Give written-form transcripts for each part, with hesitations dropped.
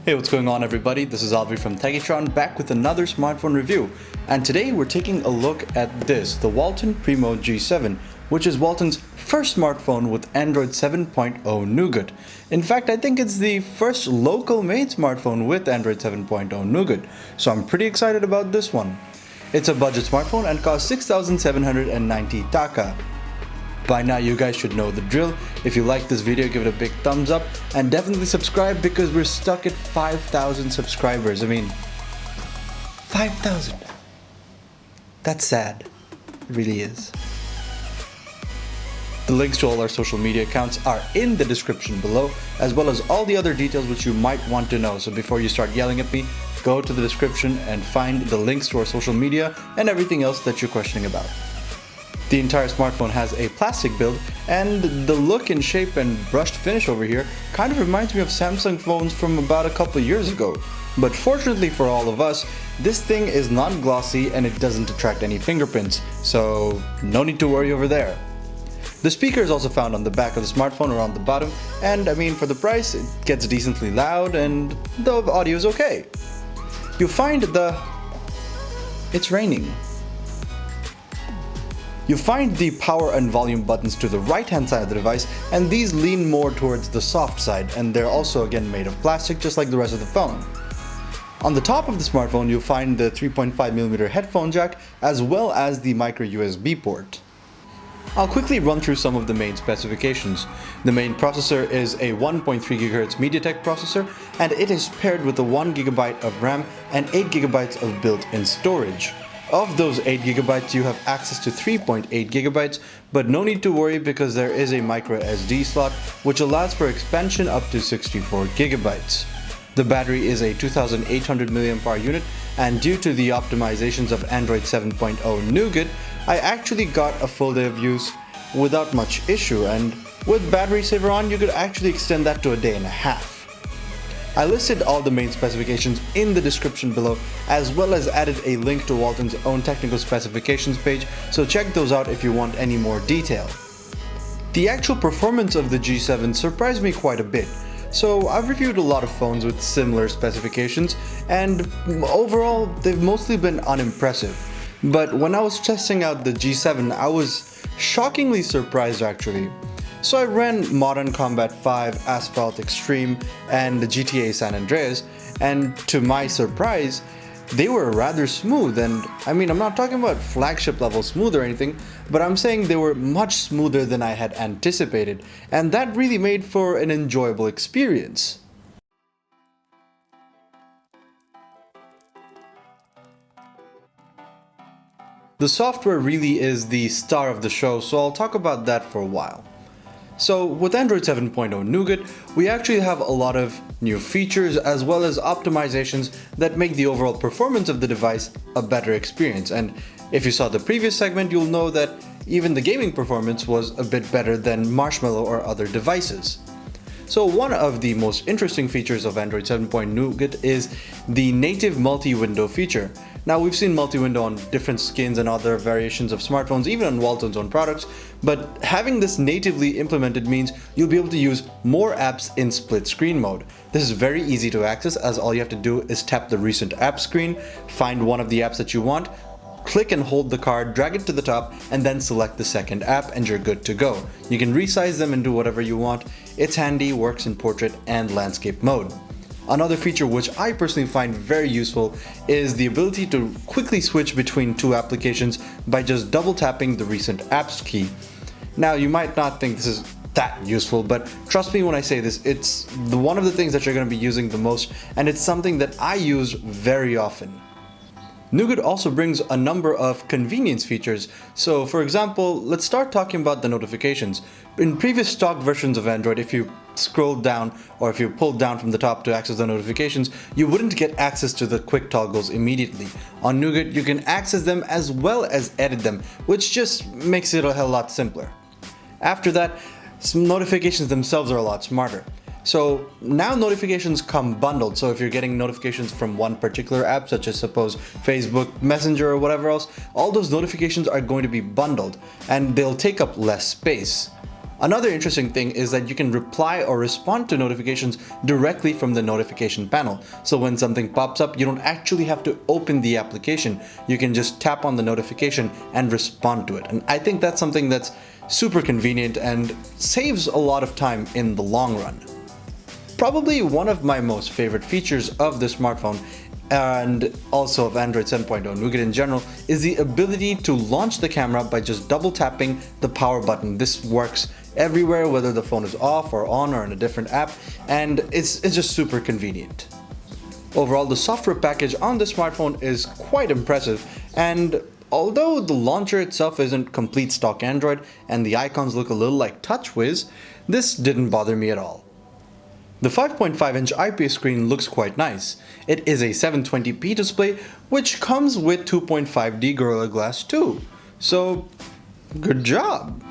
Hey, what's going on everybody? This is Alvi from Techitron back with another smartphone review. And today we're taking a look at this, the Walton Primo G7, which is Walton's first smartphone with Android 7.0 Nougat. In fact, I think it's the first local made smartphone with Android 7.0 Nougat. So I'm pretty excited about this one. It's a budget smartphone and costs 6,790 taka. By now you guys should know the drill. If you like this video, give it a big thumbs up and definitely subscribe because we're stuck at 5,000 subscribers. I mean, 5,000. That's sad. It really is. The links to all our social media accounts are in the description below, as well as all the other details which you might want to know. So before you start yelling at me, go to the description and find the links to our social media and everything else that you're questioning about. The entire smartphone has a plastic build, and the look and shape and brushed finish over here kind of reminds me of Samsung phones from about a couple years ago. But fortunately for all of us, this thing is not glossy and it doesn't attract any fingerprints, so no need to worry over there. The speaker is also found on the back of the smartphone or on the bottom, and I mean, for the price it gets decently loud and the audio is okay. You'll find it's raining. You find the power and volume buttons to the right hand side of the device, and these lean more towards the soft side, and they're also again made of plastic just like the rest of the phone. On the top of the smartphone you'll find the 3.5mm headphone jack as well as the MicroSD port. I'll quickly run through some of the main specifications. The main processor is a 1.3 GHz MediaTek processor, and it is paired with a 1GB of RAM and 8GB of built-in storage. Of those 8GB, you have access to 3.8GB, but no need to worry because there is a MicroSD slot which allows for expansion up to 64GB. The battery is a 2800 mAh unit, and due to the optimizations of Android 7.0 Nougat, I actually got a full day of use without much issue, and with battery saver on, you could actually extend that to a day and a half. I listed all the main specifications in the description below, as well as added a link to Walton's own technical specifications page, so check those out if you want any more detail. The actual performance of the G7 surprised me quite a bit. So I've reviewed a lot of phones with similar specifications, and overall they've mostly been unimpressive. But when I was testing out the G7, I was shockingly surprised actually. So I ran Modern Combat 5, Asphalt Extreme, and the GTA San Andreas, and to my surprise, they were rather smooth. And I mean, I'm not talking about flagship level smooth or anything, but I'm saying they were much smoother than I had anticipated, and that really made for an enjoyable experience. The software really is the star of the show, so I'll talk about that for a while. So with Android 7.0 Nougat, we actually have a lot of new features as well as optimizations that make the overall performance of the device a better experience. And if you saw the previous segment, you'll know that even the gaming performance was a bit better than Marshmallow or other devices. So one of the most interesting features of Android 7.0 Nougat is the native multi-window feature. Now, we've seen multi-window on different skins and other variations of smartphones, even on Walton's own products, but having this natively implemented means you'll be able to use more apps in split screen mode. This is very easy to access, as all you have to do is tap the recent app screen, find one of the apps that you want, click and hold the card, drag it to the top, and then select the second app and you're good to go. You can resize them and do whatever you want. It's handy, works in portrait and landscape mode. Another feature which I personally find very useful is the ability to quickly switch between two applications by just double tapping the recent apps key. Now, you might not think this is that useful, but trust me when I say this, it's one of the things that you're going to be using the most, and it's something that I use very often. Nougat also brings a number of convenience features. So for example, let's start talking about the notifications. In previous stock versions of Android, if you scrolled down or if you pulled down from the top to access the notifications, you wouldn't get access to the quick toggles immediately. On Nougat, you can access them as well as edit them, which just makes it a hell lot simpler. After that, some notifications themselves are a lot smarter. So now notifications come bundled, so if you're getting notifications from one particular app, such as suppose Facebook Messenger or whatever else, all those notifications are going to be bundled and they'll take up less space. Another interesting thing is that you can reply or respond to notifications directly from the notification panel. So when something pops up, you don't actually have to open the application. You can just tap on the notification and respond to it. And I think that's something that's super convenient and saves a lot of time in the long run. Probably one of my most favorite features of the smartphone and also of Android 7.0 Nougat in general is the ability to launch the camera by just double tapping the power button. This works everywhere, whether the phone is off or on or in a different app, and it's just super convenient. Overall, the software package on the smartphone is quite impressive, and although the launcher itself isn't complete stock Android and the icons look a little like TouchWiz, this didn't bother me at all. The 5.5-inch IPS screen looks quite nice. It is a 720p display, which comes with 2.5D Gorilla Glass 2. So, good job!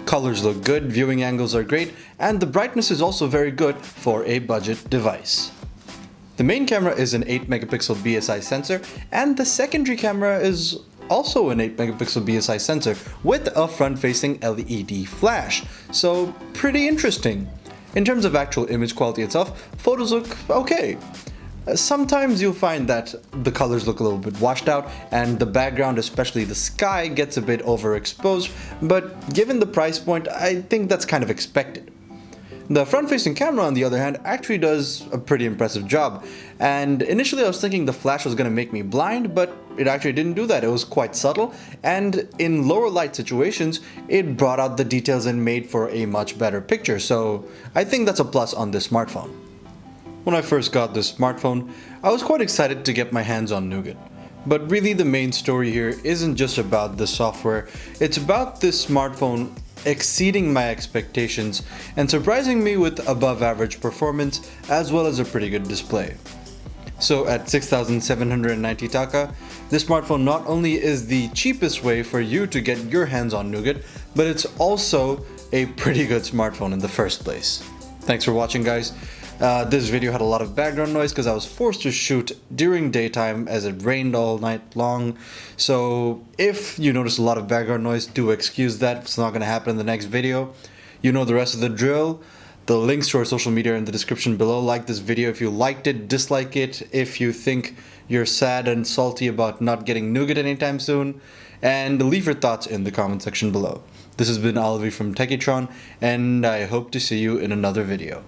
Colors look good, viewing angles are great, and the brightness is also very good for a budget device. The main camera is an 8-megapixel BSI sensor, and the secondary camera is also an 8-megapixel BSI sensor with a front-facing LED flash. So, pretty interesting. In terms of actual image quality itself, photos look okay. Sometimes you'll find that the colors look a little bit washed out and the background, especially the sky, gets a bit overexposed, but given the price point, I think that's kind of expected. The front-facing camera, on the other hand, actually does a pretty impressive job, and initially I was thinking the flash was going to make me blind, but it actually didn't do that. It was quite subtle, and in lower light situations, it brought out the details and made for a much better picture, so I think that's a plus on this smartphone. When I first got this smartphone, I was quite excited to get my hands on Nougat. But really the main story here isn't just about the software, it's about this smartphone exceeding my expectations and surprising me with above average performance as well as a pretty good display. So at 6,790 taka, this smartphone not only is the cheapest way for you to get your hands on Nougat, but it's also a pretty good smartphone in the first place. Thanks for watching, guys. This video had a lot of background noise because I was forced to shoot during daytime as it rained all night long. So if you notice a lot of background noise, do excuse that. It's not going to happen in the next video. You know the rest of the drill. The links to our social media are in the description below. Like this video if you liked it, dislike it if you think you're sad and salty about not getting Nougat anytime soon, and leave your thoughts in the comment section below. This has been Alvi from Techitron, and I hope to see you in another video.